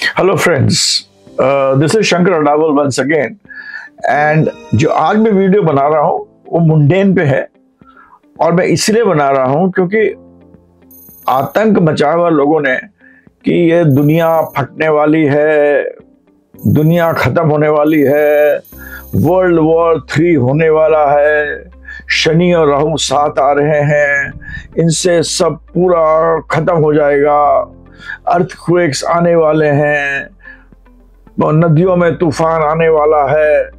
Hello friends, this is Shankar Adawal once again. And जो आज मैं वीडियो बना रहा हूँ वो मुंडेन पे है, और मैं इसलिए बना रहा हूँ क्योंकि आतंक मचाया हुआ लोगों ने कि ये दुनिया फटने वाली है, दुनिया खत्म होने वाली है, वर्ल्ड वॉर 3 होने वाला है, शनि और राहु साथ आ रहे हैं, इनसे सब पूरा खत्म हो जाएगा, अर्थक्वेक्स आने वाले हैं, नदियों में तूफान आने वाला है,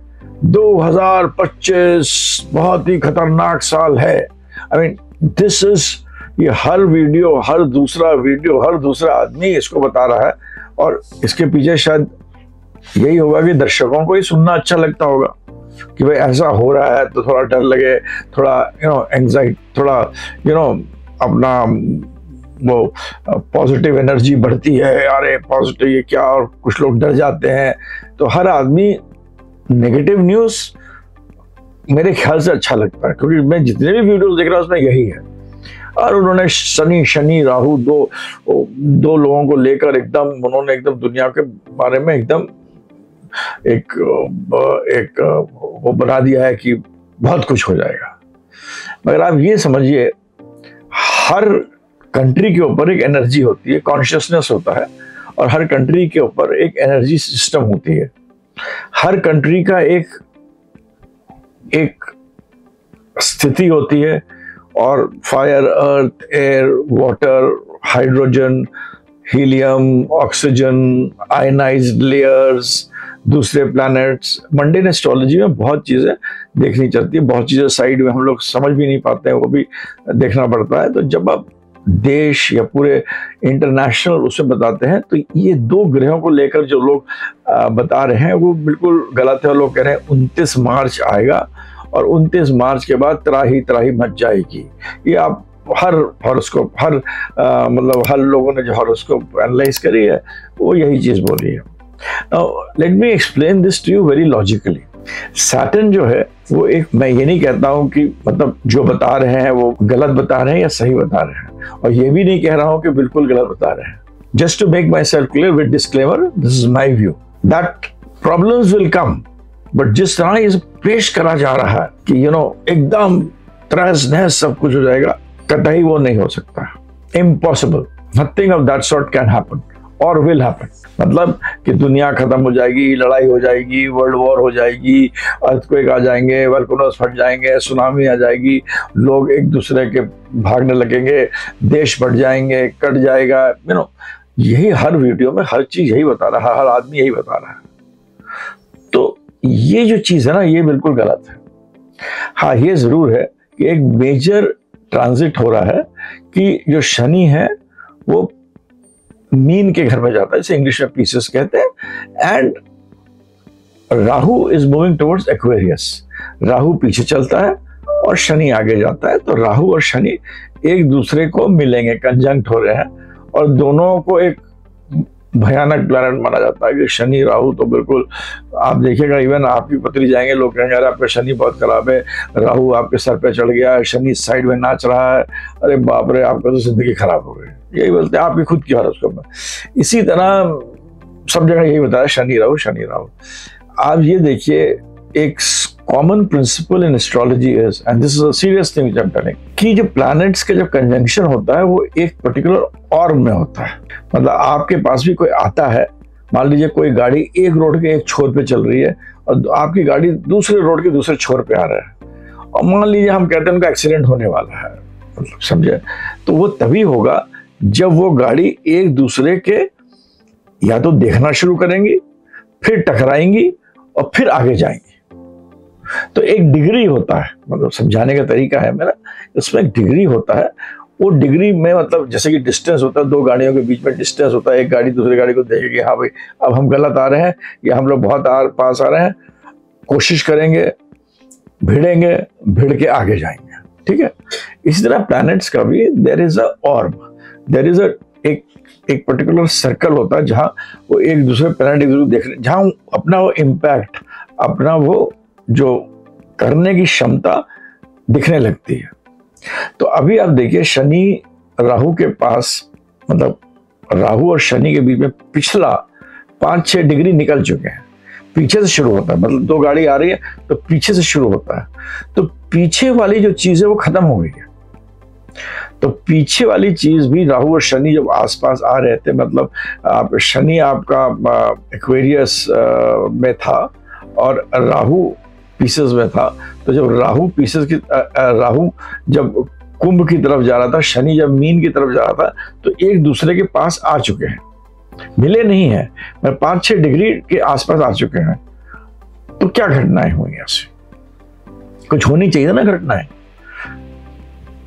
2025 बहुत ही खतरनाक साल है। आई मीन दिस इज, ये हर दूसरा आदमी इसको बता रहा है, और इसके पीछे शायद यही होगा कि दर्शकों को ही सुनना अच्छा लगता होगा कि भाई ऐसा हो रहा है तो थोड़ा डर लगे, थोड़ा एंग्जाइटी, थोड़ा अपना वो पॉजिटिव एनर्जी बढ़ती है, अरे पॉजिटिव ये क्या, और कुछ लोग डर जाते हैं। तो हर आदमी नेगेटिव न्यूज़ मेरे ख्याल से अच्छा लगता है, क्योंकि मैं जितने भी वीडियोस देख रहा हूँ उसमें यही है। और उन्होंने शनि राहु दो लोगों को लेकर उन्होंने एकदम दुनिया के बारे में एकदम एक वो बना दिया है कि बहुत कुछ हो जाएगा। मगर आप ये समझिए, हर कंट्री के ऊपर एक एनर्जी होती है, कॉन्शियसनेस होता है, और हर कंट्री के ऊपर एक एनर्जी सिस्टम होती है। हर कंट्री का एक स्थिति होती है, और fire, earth, air, water, hydrogen, helium, oxygen, ionised layers, दूसरे प्लैनेट्स। मंडेन एस्ट्रोलॉजी में बहुत चीज़ें देखनी चलती है, बहुत चीज़ें साइड में हम लोग समझ भी नहीं पाते हैं, वो भी देखना पड़ता है। तो जब आप देश या पूरे इंटरनेशनल उसे बताते हैं, तो ये 2 ग्रहों को लेकर जो लोग बता रहे हैं वो बिल्कुल गलत है। लोग कह रहे हैं 29 मार्च आएगा, और 29 मार्च के बाद त्राही मच जाएगी। ये आप हर हॉरोस्कोप, हर लोगों ने जो हॉरोस्कोप एनालाइज करी है वो यही चीज़ बोली है। Now, let me explain this to you very logically. Saturn जो है वो मैं ये नहीं कहता हूँ कि मतलब जो बता रहे हैं वो गलत बता रहे हैं या सही बता रहे हैं, और ये भी नहीं कह रहा हूँ कि बिल्कुल गलत बता रहे हैं। Just to make myself clear with disclaimer, this is my view that problems will come, but जिस तरह ये पेश करा जा रहा है कि एकदम तहस नहस सब कुछ हो जाएगा, कतई वो नहीं हो सकता। Impossible. Nothing of that sort can happen or will happen. मतलब कि दुनिया खत्म हो जाएगी, लड़ाई हो जाएगी, वर्ल्ड वॉर हो जाएगी, अर्थक्वेक आ जाएंगे, वोल्केनोस फट जाएंगे, सुनामी आ जाएगी, लोग एक दूसरे के भागने लगेंगे, देश बढ़ जाएंगे, कट जाएगा। यही हर वीडियो में हर चीज यही बता रहा है, हर आदमी यही बता रहा है। तो ये जो चीज है ना, ये बिल्कुल गलत है। हाँ, ये जरूर है कि एक मेजर ट्रांजिट हो रहा है कि जो शनि है वो मीन के घर में जाता है, इसे इंग्लिश में पीसेस कहते हैं, and Rahu is moving towards Aquarius. Rahu पीछे चलता है और शनि आगे जाता है। तो राहु और शनि एक दूसरे को मिलेंगे, कंजंक्ट हो रहे हैं, और दोनों को एक भयानक प्लैनेट माना जाता है कि शनि राहु तो बिल्कुल, आप देखिएगा इवन आप भी पतली जाएंगे, लोग कहेंगे अरे आपका शनि बहुत खराब है, राहु आपके सर पे चढ़ गया, शनि साइड में नाच रहा है, अरे बाप रे आपका तो जिंदगी खराब हो गई। यही बोलते हैं आपकी खुद की हॉरोस्कोप में। इसी तरह सब जगह यही बताया, शनि राहु। आप ये देखिए, एक common principle in astrology is, and this is a serious thing which I am telling, कि जब प्लैनेट्स के जब कंजंक्शन होता है वो एक पर्टिकुलर ऑर्ब में होता है। मतलब आपके पास भी कोई आता है, मान लीजिए कोई गाड़ी एक रोड के एक छोर पे चल रही है और आपकी गाड़ी दूसरे रोड के दूसरे छोर पे आ रहा है, और मान लीजिए हम कहते हैं उनका एक्सीडेंट होने वाला है, मतलब समझे, तो वो तभी होगा जब वो गाड़ी एक दूसरे के या तो देखना शुरू करेंगी, फिर टकराएंगी और फिर आगे जाएंगी। तो एक डिग्री होता है, मतलब समझाने का तरीका है मेरा, इसमें एक डिग्री होता है। वो डिग्री में मतलब जैसे कि डिस्टेंस होता है, 2 गाड़ियों के बीच में डिस्टेंस होता है, एक गाड़ी दूसरी गाड़ी को देखेगी, हाँ भाई अब हम गलत आ रहे हैं या हम लोग बहुत पास आ रहे हैं, कोशिश करेंगे, भिड़ेंगे, भिड़ के आगे जाएंगे, ठीक है। इसी तरह प्लैनेट्स का भी there is a orb, there is एक पर्टिकुलर सर्कल होता है जहां वो एक दूसरे प्लैनेट एक दूसरे देख रहे हैं, जहां अपना वो इम्पैक्ट, अपना वो जो करने की क्षमता दिखने लगती है। तो अभी आप देखिए, शनि राहु के पास, मतलब राहु और शनि के बीच में पिछला 5-6 डिग्री निकल चुके हैं। पीछे से शुरू होता है, मतलब 2 गाड़ी आ रही है तो पीछे से शुरू होता है, तो पीछे वाली जो चीज है वो खत्म हो गई है। तो पीछे वाली चीज भी राहु और शनि जब आसपास आ रहे थे, मतलब शनि आपका एक्वेरियस में था और राहु पीसेस में था, तो जब राहु पीसेस की राहु जब कुंभ की तरफ जा रहा था, शनि जब मीन की तरफ जा रहा था, तो एक दूसरे के पास आ चुके हैं, मिले नहीं है, मैं 5-6 डिग्री के आसपास आ चुके हैं। तो क्या घटनाएं हुई ऐसी? कुछ होनी चाहिए ना घटनाएं,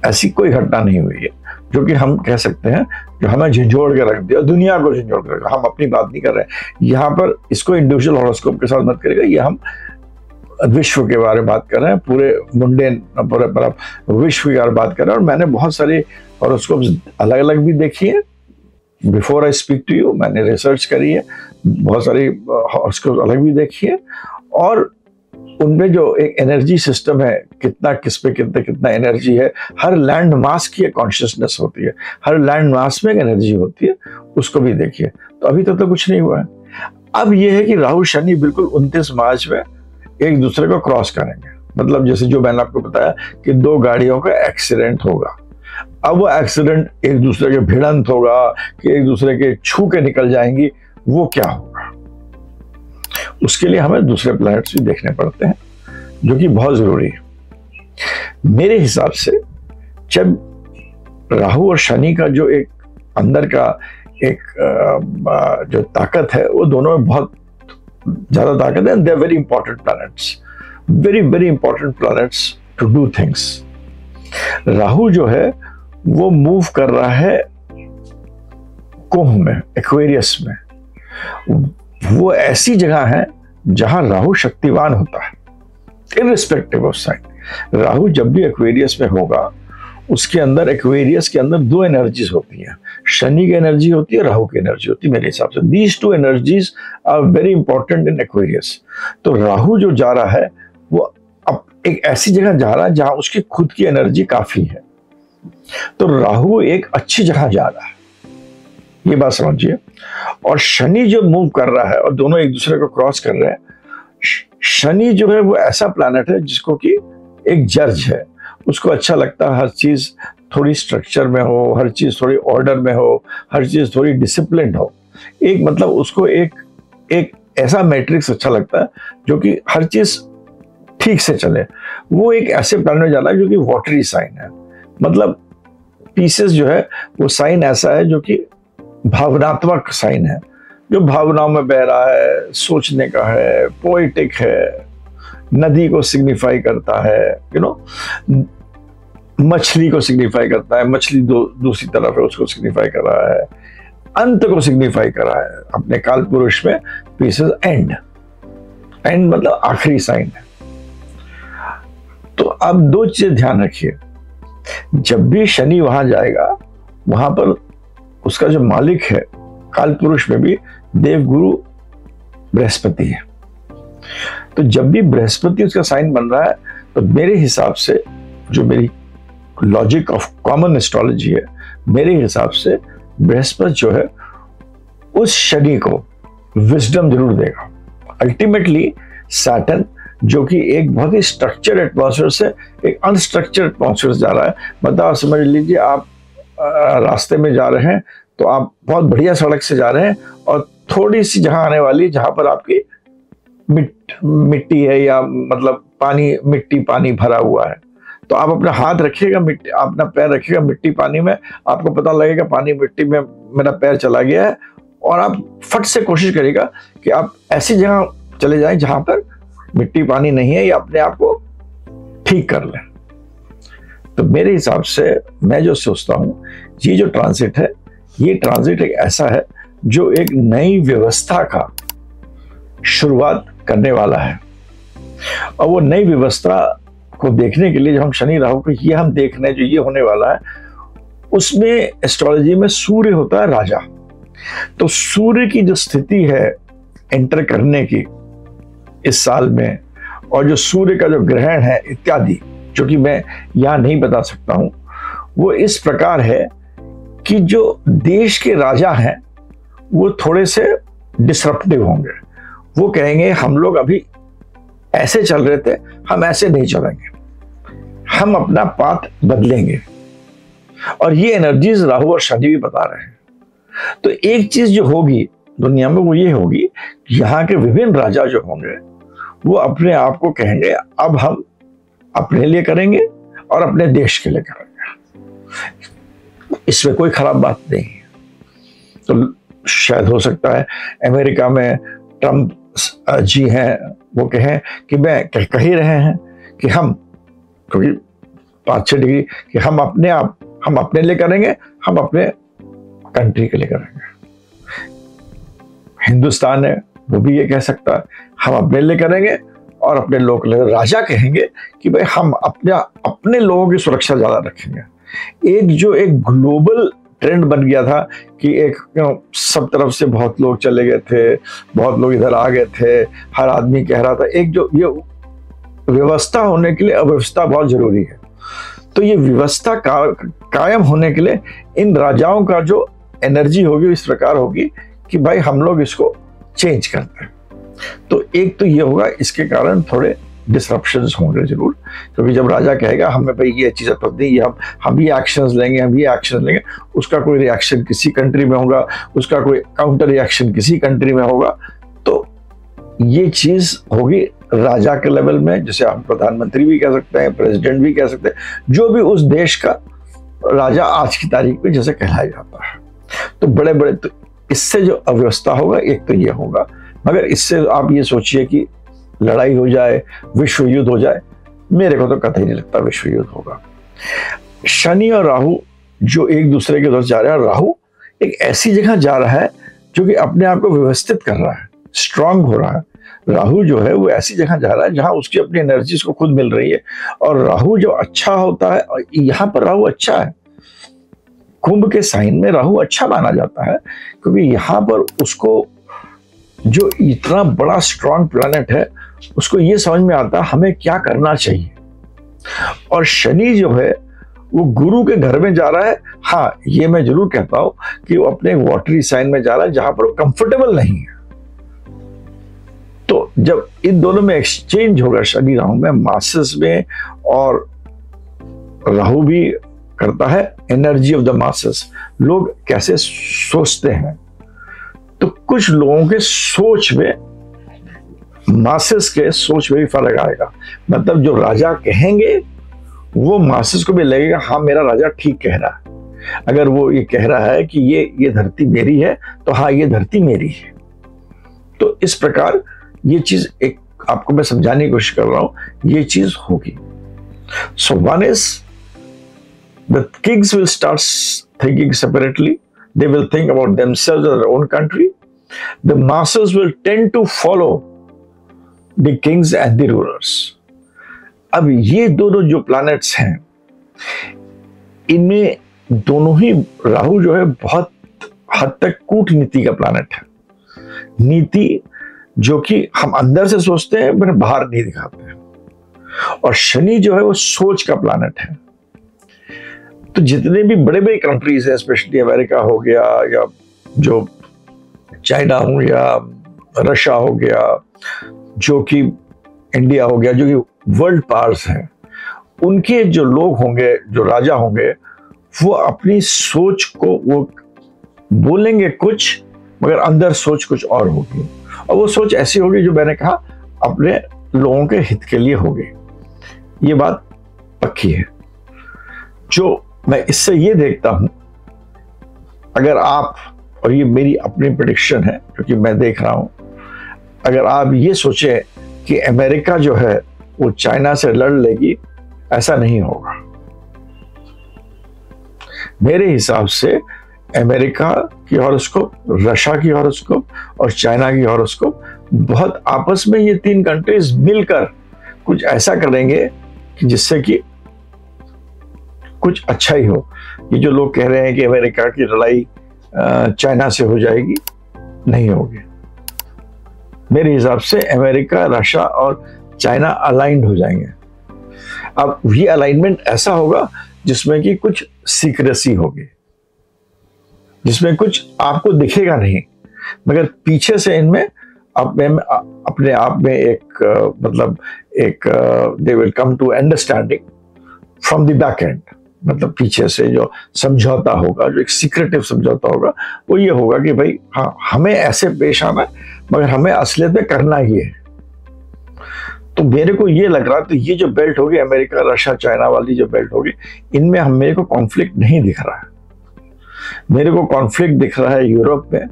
ऐसी कोई घटना नहीं हुई है जो कि हम कह सकते हैं जो हमें झंझोड़ के रख दिया, दुनिया को झंझोड़ के रखा। हम अपनी बात नहीं कर रहे हैं यहाँ पर, इसको इंडिविजुअल हॉरोस्कोप के साथ मत करेगा, ये हम विश्व के बारे में बात कर रहे हैं, पूरे मुंडेन पूरे विश्व के बारे में बात कर रहे हैं। और मैंने बहुत सारे हॉरोस्कोप्स अलग अलग भी देखी है, before I speak to you मैंने रिसर्च करी है, बहुत सारी हॉरोस्कोप अलग भी देखी है, और उनमें जो एक एनर्जी सिस्टम है, कितना किस पे कितना एनर्जी है, हर लैंड मास की एक कॉन्शियसनेस होती है, हर लैंड मास में एक एनर्जी होती है, उसको भी देखिए। तो अभी तक तो कुछ नहीं हुआ है। अब यह है कि राहु शनि बिल्कुल 29 मार्च में एक दूसरे को क्रॉस करेंगे, मतलब जैसे जो मैंने आपको बताया कि 2 गाड़ियों का एक्सीडेंट होगा। अब वो एक्सीडेंट एक दूसरे के भिड़ंत होगा कि एक दूसरे के छू के निकल जाएंगी, वो क्या होगा, उसके लिए हमें दूसरे प्लैनेट्स भी देखने पड़ते हैं, जो कि बहुत जरूरी है। मेरे हिसाब से जब राहु और शनि का जो एक अंदर का एक जो ताकत है, वो दोनों में बहुत ज्यादा ताकत है, they are very important planets, very very important planets to do things. Rahu जो है वो मूव कर रहा है कुंभ में, एक्वेरियस में। वो ऐसी जगह है जहां राहु शक्तिवान होता है, इररिस्पेक्टिव ऑफ साइन। राहु जब भी एक्वेरियस में होगा, उसके अंदर एक्वेरियस के अंदर 2 एनर्जीज होती हैं, शनि की एनर्जी होती है, राहु की एनर्जी होती है। मेरे हिसाब से these 2 energies are very important in Aquarius. तो राहु जो जा रहा है वो अब एक ऐसी जगह जा रहा है जहां उसकी खुद की एनर्जी काफी है, तो राहु एक अच्छी जगह जा रहा है, ये बात समझिए। और शनि जो मूव कर रहा है और दोनों एक दूसरे को क्रॉस कर रहे हैं, शनि जो है वो ऐसा प्लैनेट है जिसको कि एक जज है, उसको अच्छा लगता है हर चीज थोड़ी स्ट्रक्चर में हो, हर चीज थोड़ी ऑर्डर में हो, हर चीज थोड़ी डिसिप्लिन हो। एक मतलब उसको एक ऐसा मैट्रिक्स अच्छा लगता है जो कि हर चीज ठीक से चले। वो एक ऐसे प्लैनेट में जाना है जो कि वाटरी साइन है, मतलब पीसेस जो है वो साइन ऐसा है जो कि भावनात्मक साइन है, जो भावनाओं में बह रहा है, सोचने का है, पोएटिक है, नदी को सिग्निफाई करता है, मछली को सिग्निफाई करता है, मछली दूसरी तरफ है उसको सिग्निफाई कर रहा है, अंत को सिग्निफाई कर रहा है। अपने काल पुरुष में पीसेस एंड मतलब आखिरी साइन है। तो अब 2 चीजें ध्यान रखिए, जब भी शनि वहां जाएगा, वहां पर उसका जो मालिक है काल पुरुष में भी देवगुरु बृहस्पति है। तो जब भी बृहस्पति उसका साइन बन रहा है, तो मेरे हिसाब से, जो मेरी लॉजिक ऑफ कॉमन एस्ट्रोलॉजी है, मेरे हिसाब से बृहस्पति जो है उस शनि को विजडम जरूर देगा। अल्टीमेटली सैटर्न जो कि एक बहुत ही स्ट्रक्चर्ड एटमॉस्फेयर से एक अनस्ट्रक्चर्ड एटमॉस्फेयर जा रहा है, मतलब समझ लीजिए आप रास्ते में जा रहे हैं तो आप बहुत बढ़िया सड़क से जा रहे हैं और थोड़ी सी जहां आने वाली, जहां पर आपकी मिट्टी है या मतलब मिट्टी पानी भरा हुआ है, तो आप अपना हाथ रखिएगा, मिट्टी अपना पैर रखिएगा मिट्टी पानी में, आपको पता लगेगा पानी मिट्टी में मेरा पैर चला गया है, और आप फट से कोशिश करिएगा कि आप ऐसी जगह चले जाएं जहां पर मिट्टी पानी नहीं है, या अपने आप को ठीक कर लें। तो मेरे हिसाब से मैं जो सोचता हूं, ये जो ट्रांजिट है, ये ट्रांजिट एक ऐसा है जो एक नई व्यवस्था का शुरुआत करने वाला है। और वो नई व्यवस्था को देखने के लिए जब हम शनि राहु को ये हम देख रहे हैं जो ये होने वाला है, उसमें एस्ट्रोलॉजी में सूर्य होता है राजा। तो सूर्य की जो स्थिति है एंटर करने की इस साल में, और जो सूर्य का जो ग्रहण है इत्यादि, जो कि मैं यहां नहीं बता सकता हूं, वो इस प्रकार है कि जो देश के राजा हैं वो थोड़े से डिसरप्टिव होंगे। वो कहेंगे हम लोग अभी ऐसे चल रहे थे, हम ऐसे नहीं चलेंगे, हम अपना पाथ बदलेंगे। और ये एनर्जीज राहु और शनि भी बता रहे हैं। तो एक चीज जो होगी दुनिया में वो ये होगी, यहाँ के विभिन्न राजा जो होंगे वो अपने आप को कहेंगे अब हम अपने लिए करेंगे और अपने देश के लिए करेंगे। इसमें कोई खराब बात नहीं है। तो शायद हो सकता है अमेरिका में ट्रंप जी हैं, वो कहें कि मैं कह ही रहे हैं कि हम क्योंकि 5-6 डिग्री कि हम अपने लिए करेंगे, हम अपने कंट्री के लिए करेंगे। हिंदुस्तान है वो भी ये कह सकता है हम अपने लिए करेंगे और अपने लोगों के लिए। राजा कहेंगे कि भाई हम अपने लोगों की सुरक्षा ज्यादा रखेंगे। एक ग्लोबल ट्रेंड बन गया था कि एक सब तरफ से बहुत लोग चले गए थे, बहुत लोग इधर आ गए थे, हर आदमी कह रहा था। एक जो ये व्यवस्था होने के लिए अव्यवस्था बहुत जरूरी है। तो ये व्यवस्था कायम होने के लिए इन राजाओं का जो एनर्जी होगी इस प्रकार होगी कि भाई हम लोग इसको चेंज करते हैं। तो एक तो ये होगा, इसके कारण थोड़े डिसरप्शंस होंगे जरूर, क्योंकि जब राजा कहेगा हमें भाई ये चीज़ तो नहीं, हम ये एक्शंस लेंगे, हम ये एक्शन लेंगे, उसका कोई रिएक्शन किसी कंट्री में होगा, उसका कोई काउंटर रिएक्शन किसी कंट्री में होगा। तो ये चीज होगी राजा के लेवल में, जिसे हम प्रधानमंत्री भी कह सकते हैं, प्रेसिडेंट भी कह सकते हैं, जो भी उस देश का राजा आज की तारीख में जैसे कहलाया जाता है। तो बड़े बड़े, तो इससे जो अव्यवस्था होगा एक तो ये होगा, मगर इससे आप ये सोचिए कि लड़ाई हो जाए, विश्व युद्ध हो जाए, मेरे को तो कतई नहीं लगता विश्व युद्ध होगा। शनि और राहु जो एक दूसरे के तरफ जा रहे हैं, राहु एक ऐसी जगह जा रहा है जो कि अपने आप को व्यवस्थित कर रहा है, स्ट्रांग हो रहा है। राहु जो है वो ऐसी जगह जा रहा है जहां उसकी अपनी एनर्जी को खुद मिल रही है। और राहु जो अच्छा होता है, यहां पर राहु अच्छा है, कुंभ के साइन में राहु अच्छा माना जाता है, क्योंकि यहां पर उसको जो इतना बड़ा स्ट्रांग प्लैनेट है उसको ये समझ में आता है हमें क्या करना चाहिए। और शनि जो है वो गुरु के घर में जा रहा है। हाँ, ये मैं जरूर कहता हूं कि वो अपने वाटरी साइन में जा रहा है जहां पर वो कंफर्टेबल नहीं है। तो जब इन दोनों में एक्सचेंज होगा, शनि राहु में, मासेस में, और राहु भी करता है एनर्जी ऑफ द मासेस, लोग कैसे सोचते हैं। तो कुछ लोगों के सोच में, मासेस के सोच में भी फर्क आएगा। मतलब जो राजा कहेंगे वो मासेस को भी लगेगा हाँ मेरा राजा ठीक कह रहा है। अगर वो ये कह रहा है कि ये धरती मेरी है, तो हाँ ये धरती मेरी है। तो इस प्रकार ये चीज एक आपको मैं समझाने की कोशिश कर रहा हूं, ये चीज होगी। So one is the Kings will start thinking separately, they will think about themselves or their own country. The masses will tend to follow the kings and the rulers. अब ये दोनों जो प्लैनेट्स हैं, इनमें दोनों ही, राहु जो है बहुत हद तक कूटनीति का प्लैनेट है, नीति जो कि हम अंदर से सोचते हैं पर बाहर नहीं दिखाते हैं। और शनि जो है वो सोच का प्लैनेट है। तो जितने भी बड़े बड़े कंट्रीज हैं, स्पेशली अमेरिका हो गया, या जो चाइना हो गया, रशिया हो गया, जो कि इंडिया हो गया, जो कि वर्ल्ड पावर्स हैं, उनके जो लोग होंगे, जो राजा होंगे, वो अपनी सोच को वो बोलेंगे कुछ, मगर अंदर सोच कुछ और होगी। और वो सोच ऐसी होगी जो मैंने कहा अपने लोगों के हित के लिए होगी। ये बात पक्की है। जो मैं इससे ये देखता हूं, अगर आप, और ये मेरी अपनी प्रेडिक्शन है क्योंकि मैं देख रहा हूं, अगर आप ये सोचे कि अमेरिका जो है वो चाइना से लड़ लेगी, ऐसा नहीं होगा। मेरे हिसाब से अमेरिका की हॉरोस्कोप, रशिया की हॉरोस्कोप और चाइना की हॉरोस्कोप बहुत आपस में, ये तीन कंट्रीज मिलकर कुछ ऐसा करेंगे कि जिससे कि कुछ अच्छा ही हो। ये जो लोग कह रहे हैं कि अमेरिका की लड़ाई चाइना से हो जाएगी, नहीं होगी। मेरे हिसाब से अमेरिका, रशिया और चाइना अलाइंड हो जाएंगे। अब ये अलाइनमेंट ऐसा होगा जिसमें कि कुछ सीक्रेसी होगी, जिसमें कुछ आपको दिखेगा नहीं, मगर पीछे से इनमें अपने आप में एक मतलब एक they will come to understanding from the back end. मतलब पीछे से जो समझौता होगा, जो एक सीक्रेटिव समझौता होगा, वो ये होगा कि भाई हाँ, हमें ऐसे पेश आना है मगर हमें असलियत में करना ही है। तो मेरे को ये लग रहा, तो ये जो बेल्ट होगी अमेरिका, रशिया, चाइना वाली जो बेल्ट होगी, इनमें मेरे को कॉन्फ्लिक्ट नहीं दिख रहा है। मेरे को कॉन्फ्लिक्ट दिख रहा है यूरोप में।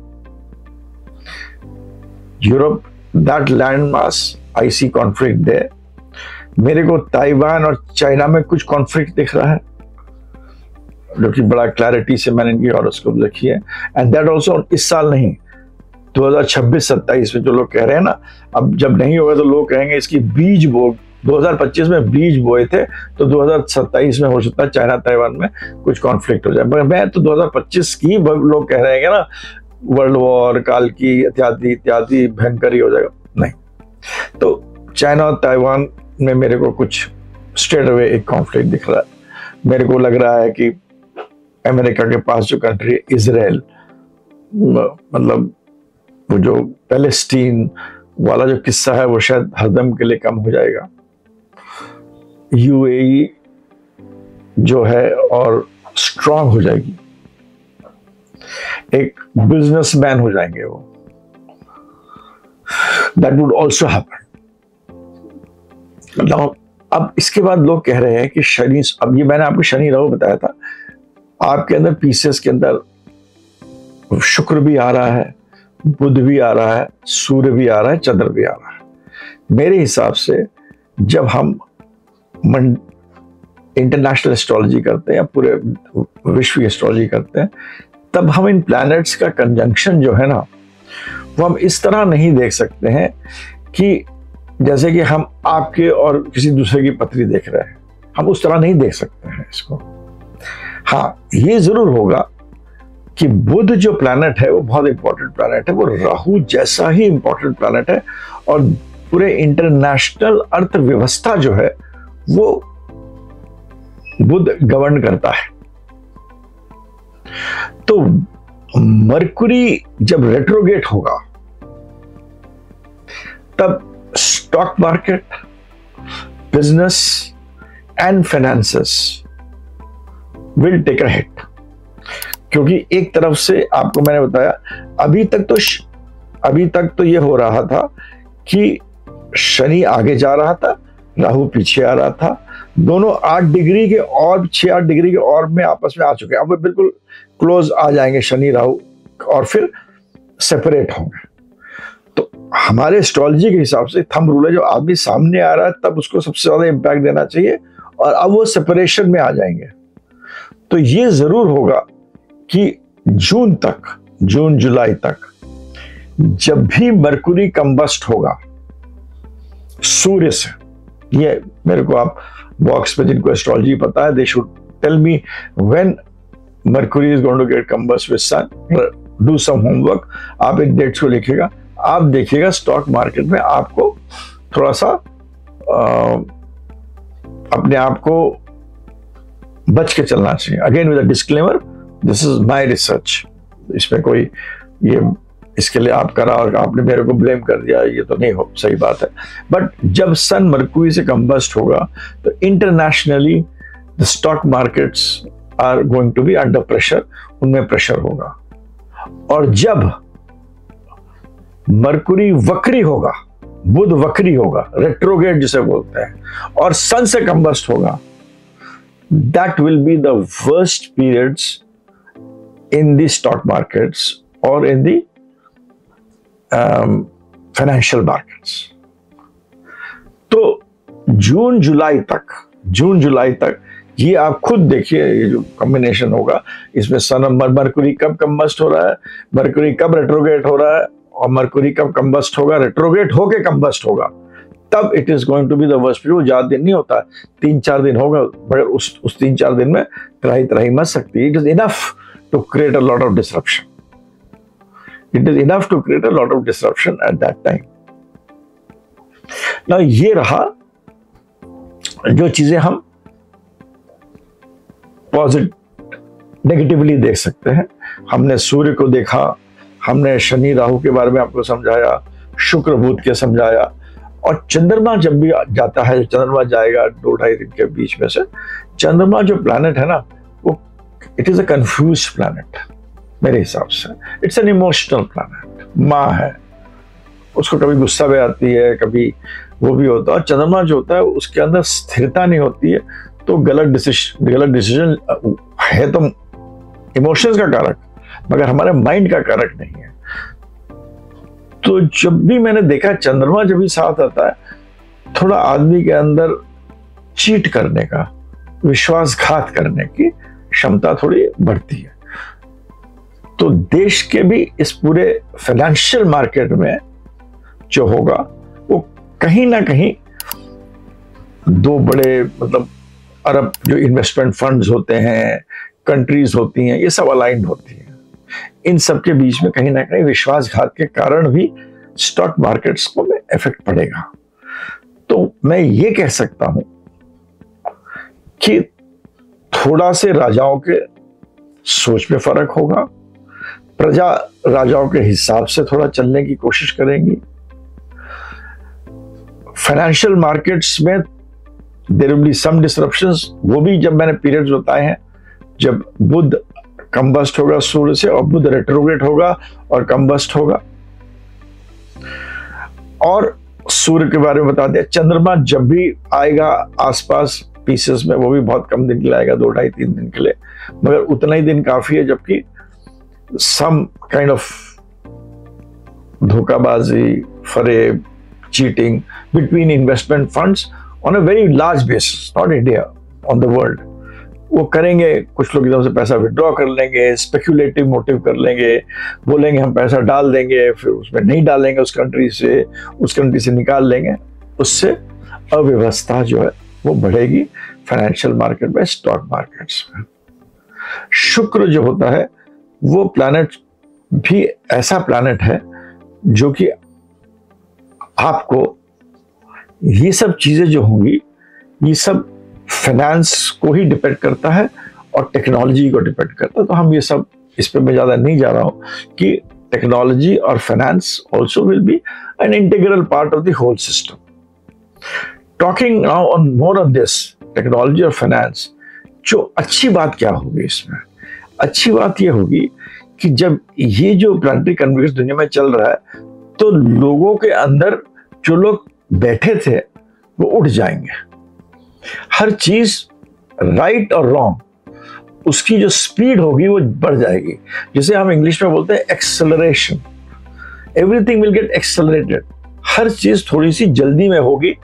Europe, that land mass, I see conflict there. मेरे को ताइवान और चाइना में कुछ कॉन्फ्लिक्ट दिख रहा है, जो कि बड़ा क्लैरिटी से मैंने इनकी हॉरोस्कोप देखी है। एंड दैट ऑल्सो इस साल नहीं, 2026-27 में जो लोग कह रहे हैं ना, अब जब नहीं होगा तो लोग कहेंगे इसकी बीज बो, 2025 में बीज बोए थे तो 2027 में हो सकता है चाइना ताइवान में कुछ कॉन्फ्लिक्ट हो जाए। मगर मैं तो 2025 की लोग कह रहे हैं ना, वर्ल्ड वॉर, काल की इत्यादि इत्यादि भयंकर ही हो जाएगा। नहीं, तो चाइना और ताइवान में मेरे को कुछ स्ट्रेट अवे एक कॉन्फ्लिक्ट दिख रहा है। मेरे को लग रहा है कि अमेरिका के पास जो कंट्री है इजराइल, मतलब वो जो पैलेस्टीन वाला जो किस्सा है वो शायद हरदम के लिए कम हो जाएगा। यूएई जो है और स्ट्रांग हो जाएगी, एक बिजनेसमैन हो जाएंगे वो। That would also happen. अब इसके बाद लोग कह रहे हैं कि शनि, अब ये मैंने आपको शनि राहु बताया था, आपके अंदर पीसेस के अंदर शुक्र भी आ रहा है, बुध भी आ रहा है, सूर्य भी आ रहा है, चंद्र भी आ रहा है। मेरे हिसाब से जब हम इंटरनेशनल एस्ट्रोलॉजी करते हैं या पूरे विश्व की एस्ट्रोलॉजी करते हैं, तब हम इन प्लैनेट्स का कंजंक्शन जो है ना, वो हम इस तरह नहीं देख सकते हैं कि जैसे कि हम आपके और किसी दूसरे की पत्री देख रहे हैं, हम उस तरह नहीं देख सकते हैं इसको। हाँ, ये जरूर होगा कि बुध जो प्लैनेट है वो बहुत इंपॉर्टेंट प्लैनेट है, वो राहु जैसा ही इंपॉर्टेंट प्लैनेट है, और पूरे इंटरनेशनल अर्थव्यवस्था जो है वो बुध गवर्न करता है। तो मरकुरी जब रेट्रोगेट होगा तब stock market, business and finances will take a hit. क्योंकि एक तरफ से आपको मैंने बताया, अभी तक तो ये हो रहा था कि शनि आगे जा रहा था, राहु पीछे आ रहा था, दोनों 8 डिग्री के और 6-8 डिग्री के और में आपस में आ चुके हैं। अब वे बिल्कुल क्लोज आ जाएंगे शनि राहु, और फिर सेपरेट होंगे। तो हमारे एस्ट्रोलॉजी के हिसाब से थंब रूल है, जो आदमी सामने आ रहा है तब उसको सबसे ज्यादा इंपैक्ट देना चाहिए, और अब वो सेपरेशन में आ जाएंगे। तो ये जरूर होगा कि जून जुलाई तक जब भी मरकुरी कंबस्ट होगा सूर्य से, ये मेरे को आप बॉक्स पे जिनको एस्ट्रोलॉजी पता है, they should tell me when Mercury is going to get combust with Sun, do some homework. आप इन डेट्स को लिखिएगा, आप देखिएगा स्टॉक मार्केट में आपको थोड़ा सा अपने आप को बच के चलना चाहिए। Again with a disclaimer, this is my research, इसमें कोई ये इसके लिए आप करा और आपने मेरे को ब्लेम कर दिया, ये तो नहीं हो सही बात है। बट जब सन मरकुरी से कंबस्ट होगा तो internationally the stock markets are going to be under pressure, उनमें प्रेशर होगा। और जब मरकुरी वक्री होगा, बुध वक्री होगा, रेट्रोगेट जिसे बोलते हैं, और सन से कंबस्ट होगा, that will be the worst periods in the stock markets or in the financial markets. तो जून जुलाई तक ये आप खुद देखिए, ये जो कॉम्बिनेशन होगा इसमें सन मरकुरी कब कंबस्ट हो रहा है, मरकुरी कब रेट्रोगेट हो रहा है, और मरकुरी कब कंबस्ट होगा, रेट्रोगेट होके कंबस्ट होगा, तब it is going to be the worst period. ज्यादा दिन नहीं होता, 3-4 दिन होगा, बड़े उस 3-4 दिन में त्राही मच सकती है। It is enough to create a lot of disruption. It is enough to create a lot of disruption at that time. Now ये रहा जो चीजें हम नेगेटिवली देख सकते हैं। हमने सूर्य को देखा हमने शनि राहु के बारे में आपको समझाया, शुक्र बुध के समझाया, और चंद्रमा जब भी जाता है, चंद्रमा जाएगा 2-2.5 दिन के बीच में से, चंद्रमा जो प्लैनेट है ना, वो it is a confuse planet मेरे हिसाब से। It's an emotional planet. माँ है, उसको कभी गुस्सा भी आती है, कभी वो भी होता है, और चंद्रमा जो होता है उसके अंदर स्थिरता नहीं होती है, तो गलत डिसीजन है तो इमोशंस का कारक, मगर हमारे माइंड का कारक नहीं है। तो जब भी मैंने देखा चंद्रमा जब भी साथ आता है, थोड़ा आदमी के अंदर चीट करने का, विश्वासघात करने की क्षमता थोड़ी बढ़ती है। तो देश के भी इस पूरे फाइनेंशियल मार्केट में जो होगा, वो कहीं ना कहीं दो बड़े मतलब अरब जो इन्वेस्टमेंट फंड्स होते हैं, कंट्रीज होती हैं, ये सब अलाइंड होती हैं। इन सब के बीच में कहीं ना कहीं विश्वासघात के कारण भी स्टॉक मार्केट्स को में इफेक्ट पड़ेगा। तो मैं ये कह सकता हूं कि थोड़ा से राजाओं के सोच में फर्क होगा, प्रजा राजाओं के हिसाब से थोड़ा चलने की कोशिश करेंगी। फाइनेंशियल मार्केट्स में there will be some disruptions, वो भी जब मैंने पीरियड्स बताए हैं, जब बुध कंबस्ट होगा सूर्य से, और बुध रेट्रोग्रेड होगा और कंबस्ट होगा। और सूर्य के बारे में बता दिया, चंद्रमा जब भी आएगा आसपास पीसेस में, वो भी बहुत कम दिन के लिए आएगा, 2-2.5-3 दिन के लिए, मगर उतना ही दिन काफी है, जबकि सम काइंड ऑफ धोखाबाजी, फरेब, cheating between investment funds on a very large basis, not India, on the world, वो करेंगे। कुछ लोग एकदम से पैसा विड्रॉ कर लेंगे, स्पेक्युलेटिव मोटिव कर लेंगे, बोलेंगे हम पैसा डाल देंगे, फिर उसमें नहीं डालेंगे, उस कंट्री से निकाल लेंगे। उससे अव्यवस्था जो है वो बढ़ेगी फाइनेंशियल मार्केट में, स्टॉक मार्केट्स में। शुक्र जो होता है वो प्लैनेट भी ऐसा प्लैनेट है जो कि आपको ये सब चीजें जो होंगी, ये सब फाइनेंस को ही डिपेंड करता है और टेक्नोलॉजी को डिपेंड करता है। तो हम ये सब, इस पे मैं ज्यादा नहीं जा रहा हूं कि टेक्नोलॉजी और finance also will be an integral part of the whole system. Talking now on more on this technology और फाइनेंस, जो अच्छी बात क्या होगी इसमें? अच्छी बात यह होगी कि जब ये जो प्लानिटरी कन्वर्जेंस दुनिया में चल रहा है, तो लोगों के अंदर जो लोग बैठे थे वो उठ जाएंगे। हर चीज राइट और रॉन्ग, उसकी जो स्पीड होगी वो बढ़ जाएगी। जिसे हम इंग्लिश में बोलते हैं acceleration. Everything will get accelerated. हर चीज थोड़ी सी जल्दी में होगी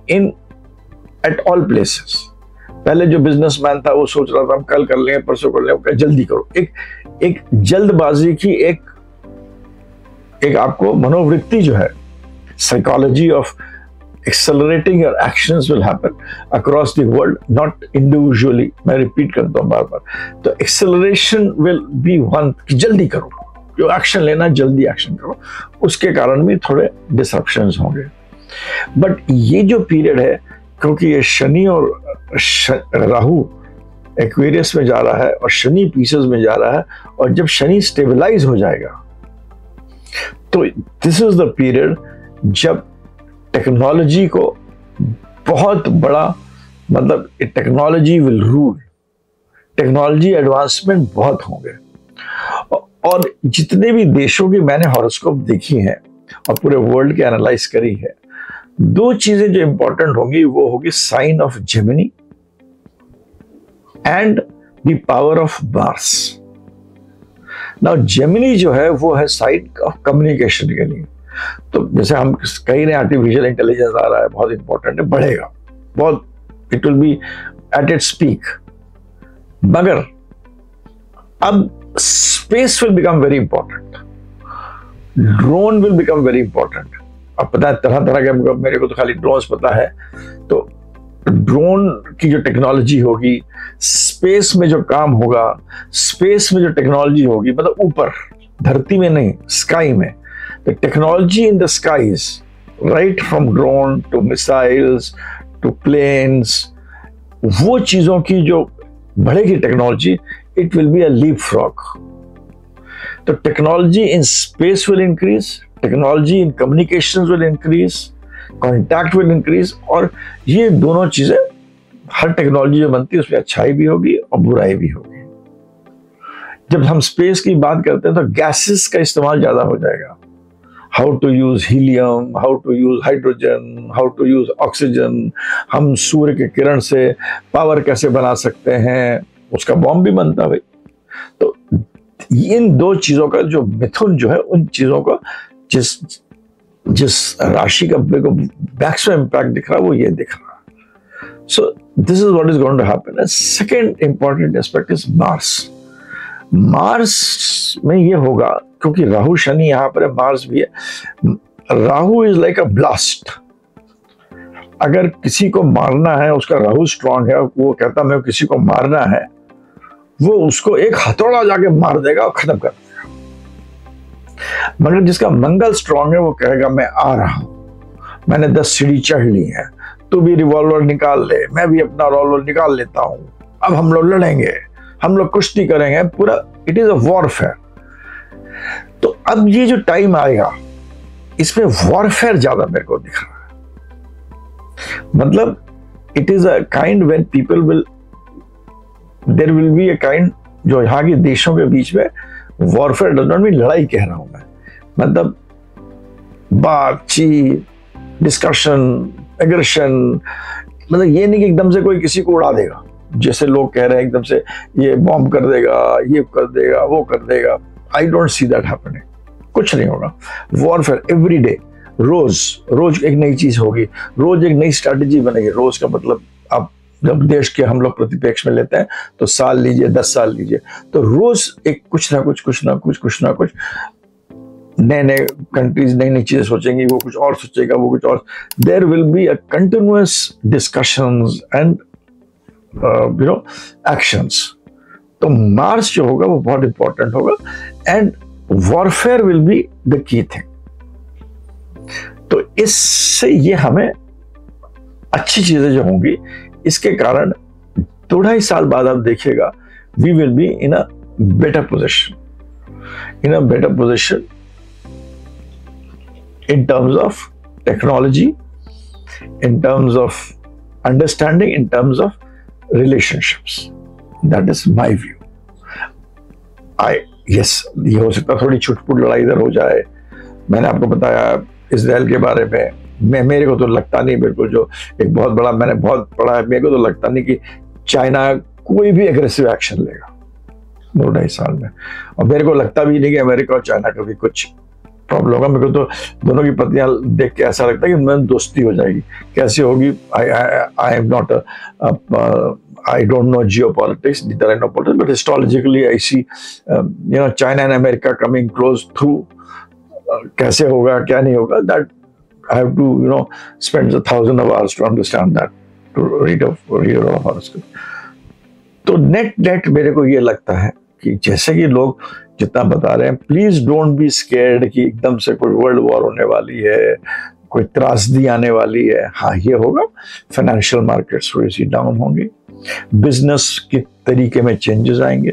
इन एट ऑल प्लेसेस। पहले जो बिजनेसमैन था वो सोच रहा था हम कल कर लेंगे, परसों कर लेंगे, जल्दी करो। एक जल्दबाजी की एक आपको मनोवृत्ति जो है, psychology of accelerating your actions will happen across the world, not individually. मैं रिपीट करता हूँ बार बार। तो acceleration will be one, कि जल्दी करो, जो एक्शन लेना जल्दी एक्शन करो। उसके कारण भी थोड़े डिसरप्शंस होंगे। बट ये जो पीरियड है, क्योंकि ये शनि और राहु एक्वेरियस में जा रहा है और शनि पीसेस में जा रहा है, और जब शनि स्टेबलाइज हो जाएगा तो दिस इज द पीरियड जब टेक्नोलॉजी को बहुत बड़ा, मतलब technology will rule, technology advancement बहुत होंगे। और जितने भी देशों की मैंने हॉरोस्कोप देखी हैं और पूरे वर्ल्ड की एनालाइज करी है, दो चीजें जो इंपॉर्टेंट होंगी वो होगी sign of Gemini and the power of Mars. Now Gemini जो है वो है साइन ऑफ कम्युनिकेशन के लिए। तो जैसे हम कहीं नहीं, आर्टिफिशियल इंटेलिजेंस आ रहा है, बहुत इंपॉर्टेंट है, बढ़ेगा बहुत, it will be at its peak. मगर अब space will become very important, drone will become very important. अब पता है तरह तरह के, मेरे को तो खाली ड्रोन्स पता है, तो ड्रोन की जो टेक्नोलॉजी होगी, स्पेस में जो काम होगा, स्पेस में जो टेक्नोलॉजी होगी, मतलब ऊपर धरती में नहीं, स्काई में, the technology in the skies, right from drone to missiles to planes, वो चीजों की जो बढ़ेगी technology, it will be a leapfrog. तो technology in space will increase, technology in communications will increase, contact will increase, और ये दोनों चीजें, हर टेक्नोलॉजी जो बनती है उसमें अच्छाई भी होगी और बुराई भी होगी। जब हम स्पेस की बात करते हैं तो गैसेस का इस्तेमाल ज्यादा हो जाएगा, how to use helium, how to use hydrogen, how to use oxygen, हम सूर्य के किरण से पावर कैसे बना सकते हैं, उसका बॉम्ब भी बनता है भाई। तो इन दो चीजों का जो मिथुन जो है, उन चीजों का जिस राशि का मेरे को मैक्सिमम इम्पैक्ट दिख रहा है वो ये दिख रहा है। So this is what is going to happen. And second important aspect is Mars. Mars में ये होगा, क्योंकि राहु शनि यहां पर है, मार्स भी है। Rahu is like a blast. अगर किसी को मारना है, उसका राहु स्ट्रांग है, वो कहता मैं किसी को मारना है, वो उसको एक हथौड़ा जाके मार देगा और खत्म कर देगा। मगर जिसका मंगल स्ट्रांग है वो कहेगा मैं आ रहा हूं, मैंने 10 सीढ़ी चढ़ ली है, तू भी रिवॉल्वर निकाल ले, मैं भी अपना रिवॉल्वर निकाल लेता हूं, अब हम लोग लड़ेंगे, हम लोग कुश्ती करेंगे, पूरा इट इज अ वॉरफेयर। तो अब ये जो टाइम आएगा इसमें वॉरफेयर ज्यादा मेरे को दिख रहा है। मतलब it is a kind when people will, there will be a kind, जो यहाँ के देशों के बीच में वॉरफेयर डज नॉट मीन लड़ाई कह रहा हूं मैं, मतलब बातचीत, डिस्कशन, एग्रेशन। मतलब ये नहीं कि एकदम से कोई किसी को उड़ा देगा, जैसे लोग कह रहे हैं एकदम से ये बॉम्ब कर देगा, ये कर देगा, वो कर देगा। I don't see that happening. कुछ नहीं होगा। वॉरफेयर एवरी डे, रोज एक नई चीज होगी, रोज एक नई स्ट्रैटेजी बनेगी। रोज का मतलब आप जब देश के हम लोग प्रतिपेक्ष में लेते हैं तो साल लीजिए, 10 साल लीजिए, तो रोज एक कुछ ना कुछ नए कंट्रीज नई चीजें सोचेंगी, वो कुछ और सोचेगा, वो कुछ और। There will be a continuous discussions and actions. तो मार्स जो होगा वो बहुत इंपॉर्टेंट होगा, and warfare will be the key thing. तो इससे ये हमें अच्छी चीजें जो होंगी, इसके कारण 2-2.5 साल बाद आप देखिएगा we will be in a better position, in terms of technology, in terms of understanding, in terms of relationships. That is my view. Yes, ये हो सकता है थोड़ी छुटपुट लड़ाई इधर हो जाए। मैंने आपको बताया इजराइल के बारे में, मेरे को तो लगता नहीं, बिल्कुल जो एक बहुत बड़ा मैंने बहुत पढ़ा है, मेरे को तो लगता नहीं कि चाइना कोई भी एग्रेसिव एक्शन लेगा 2-2.5 साल में। और मेरे को लगता भी नहीं कि अमेरिका और चाइना का भी कुछ प्रॉब्लम होगा। मेरे को तो दोनों की पत्नियां देख के ऐसा लगता है कि उनमें दोस्ती हो जाएगी। कैसे होगी, I am not, I don't know geopolitics, neither I know politics, but astrologically I see China and America coming close through. कैसे होगा, क्या नहीं होगा, that I have to spend 1,000 hours to understand that, to read a horoscope. तो net मेरे को ये लगता है कि जैसे कि लोग जितना बता रहे हैं, प्लीज डोंट बी स्केर्ड कि एकदम से कोई वर्ल्ड वॉर होने वाली है, कोई त्रासदी आने वाली है। हाँ, ये होगा, फाइनेंशियल मार्केट्स थोड़ी सी डाउन होंगी, बिजनेस के तरीके में चेंजेस आएंगे,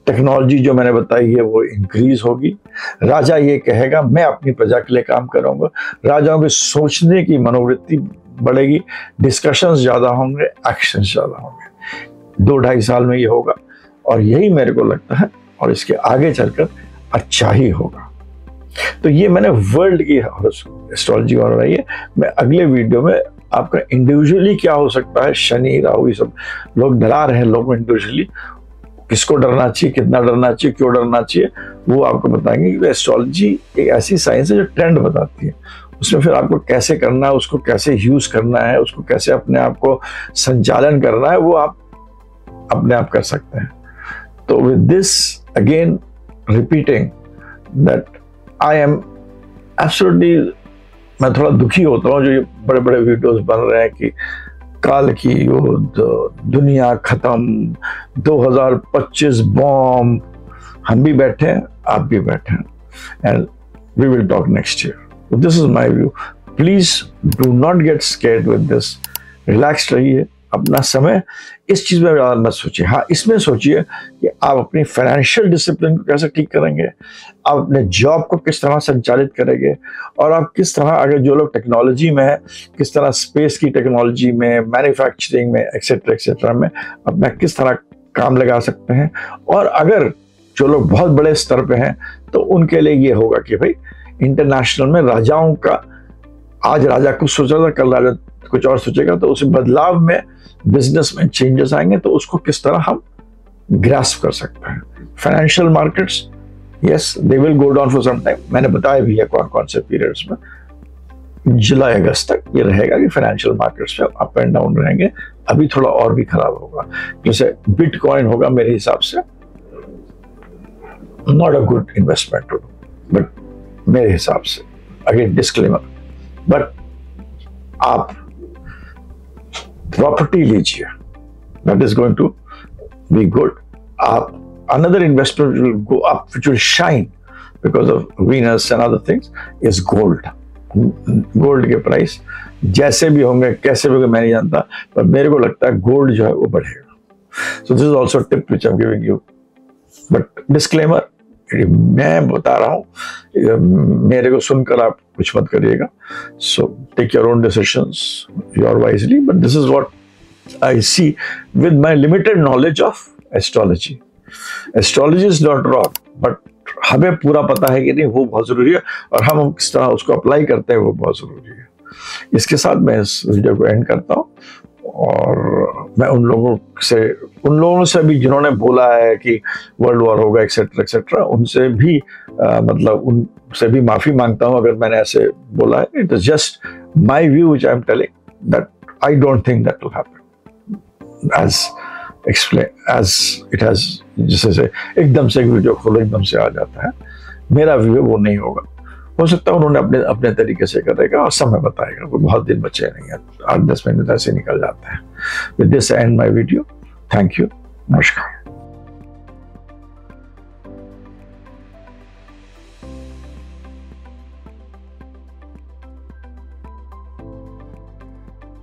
टेक्नोलॉजी जो मैंने बताई है वो इंक्रीज होगी। राजा ये कहेगा मैं अपनी प्रजा के लिए काम करूंगा, राजाओं के सोचने की मनोवृत्ति बढ़ेगी, डिस्कशंस ज्यादा होंगे, एक्शंस ज्यादा होंगे। 2-2.5 साल में ये होगा, और यही मेरे को लगता है, और इसके आगे चलकर अच्छा ही होगा। तो ये मैंने वर्ल्ड की एस्ट्रोलॉजी और रही है। मैं अगले वीडियो में आपका इंडिविजुअली क्या हो सकता है, शनि राहु ये सब लोग डरा रहे हैं, लोग इंडिविजुअली किसको डरना चाहिए, कितना डरना चाहिए, क्यों डरना चाहिए, वो आपको बताएंगे। क्योंकि एस्ट्रोलॉजी एक ऐसी साइंस है जो ट्रेंड बताती है, उसमें फिर आपको कैसे करना है, उसको कैसे यूज करना है, उसको कैसे अपने आप को संचालन करना है, वो आप अपने आप कर सकते हैं। तो with this again repeating that I am absolutely, मैं थोड़ा दुखी होता हूँ जो ये बड़े बड़े वीडियोस बन रहे हैं कि काल की युद्ध, दुनिया खत्म, 2025 बॉम्ब। हम भी बैठे हैं, आप भी बैठे हैं, and we will talk next year. This is my view. Please do not get scared with this, relax रहिए, अपना समय इस चीज में ज्यादा मत सोचिए। हाँ, इसमें सोचिए कि आप अपनी फाइनेंशियल डिसिप्लिन को कैसे ठीक करेंगे, आप अपने जॉब को किस तरह संचालित करेंगे, और आप किस तरह, अगर जो लोग टेक्नोलॉजी में है, किस तरह स्पेस की टेक्नोलॉजी में, मैन्युफैक्चरिंग में, एक्सेट्रा एक्सेट्रा में अपना किस तरह काम लगा सकते हैं। और अगर जो लोग बहुत बड़े स्तर पे हैं तो उनके लिए ये होगा कि भाई इंटरनेशनल में राजाओं का, आज राजा कुछ सोचा था, कल राजा कुछ और सोचेगा, तो उस बदलाव में बिजनेस में चेंजेस आएंगे, तो उसको किस तरह हम ग्रास्प कर सकते हैं। Financial markets, yes, they will go down for some time. मैंने बताया भी है कौन कौन से पीरियड्स में, जुलाई अगस्त तक ये रहेगा कि फाइनेंशियल मार्केट्स में अप एंड डाउन रहेंगे। अभी थोड़ा और भी खराब होगा, जैसे बिटकॉइन होगा मेरे हिसाब से not a good investment to do, but मेरे हिसाब से, अगेन डिस्क्लेमर, बट आप प्रॉपर्टी लीजिए, that is going to be good. आप another investment will go up, which will shine because of Venus and other things, is gold. Gold के price जैसे भी होंगे, कैसे भी होंगे, मैं नहीं जानता, पर मेरे को लगता है गोल्ड जो है वो बढ़ेगा। सो this is also tip which I am giving you, but disclaimer, मैं बता रहा हूँ, मेरे को सुनकर आप कुछ मत करिएगा। So take your own decisions, your wisely, but this is what I see with my limited knowledge of astrology. Astrology is not wrong, but हमें पूरा पता है कि नहीं, वो बहुत जरूरी है, और हम किस तरह उसको अप्लाई करते हैं वो बहुत जरूरी है। इसके साथ मैं इस वीडियो को एंड करता हूँ, और मैं उन लोगों से भी जिन्होंने बोला है कि वर्ल्ड वॉर होगा एक्सेट्रा एक्सेट्रा, उनसे भी मतलब उनसे भी माफी मांगता हूँ अगर मैंने ऐसे बोला है। It is just my view which I am telling, that I don't think that will happen as explain as it has. जैसे एकदम से एक वीडियो खोलो, एकदम से आ जाता है, मेरा व्यू वो नहीं होगा। हो सकता है उन्होंने अपने अपने तरीके से करेगा और समय बताएगा, वो बहुत दिन बचे नहीं है, 8-10 मिनट ऐसे निकल जाते हैं। With this and my video, thank you, नमस्कार।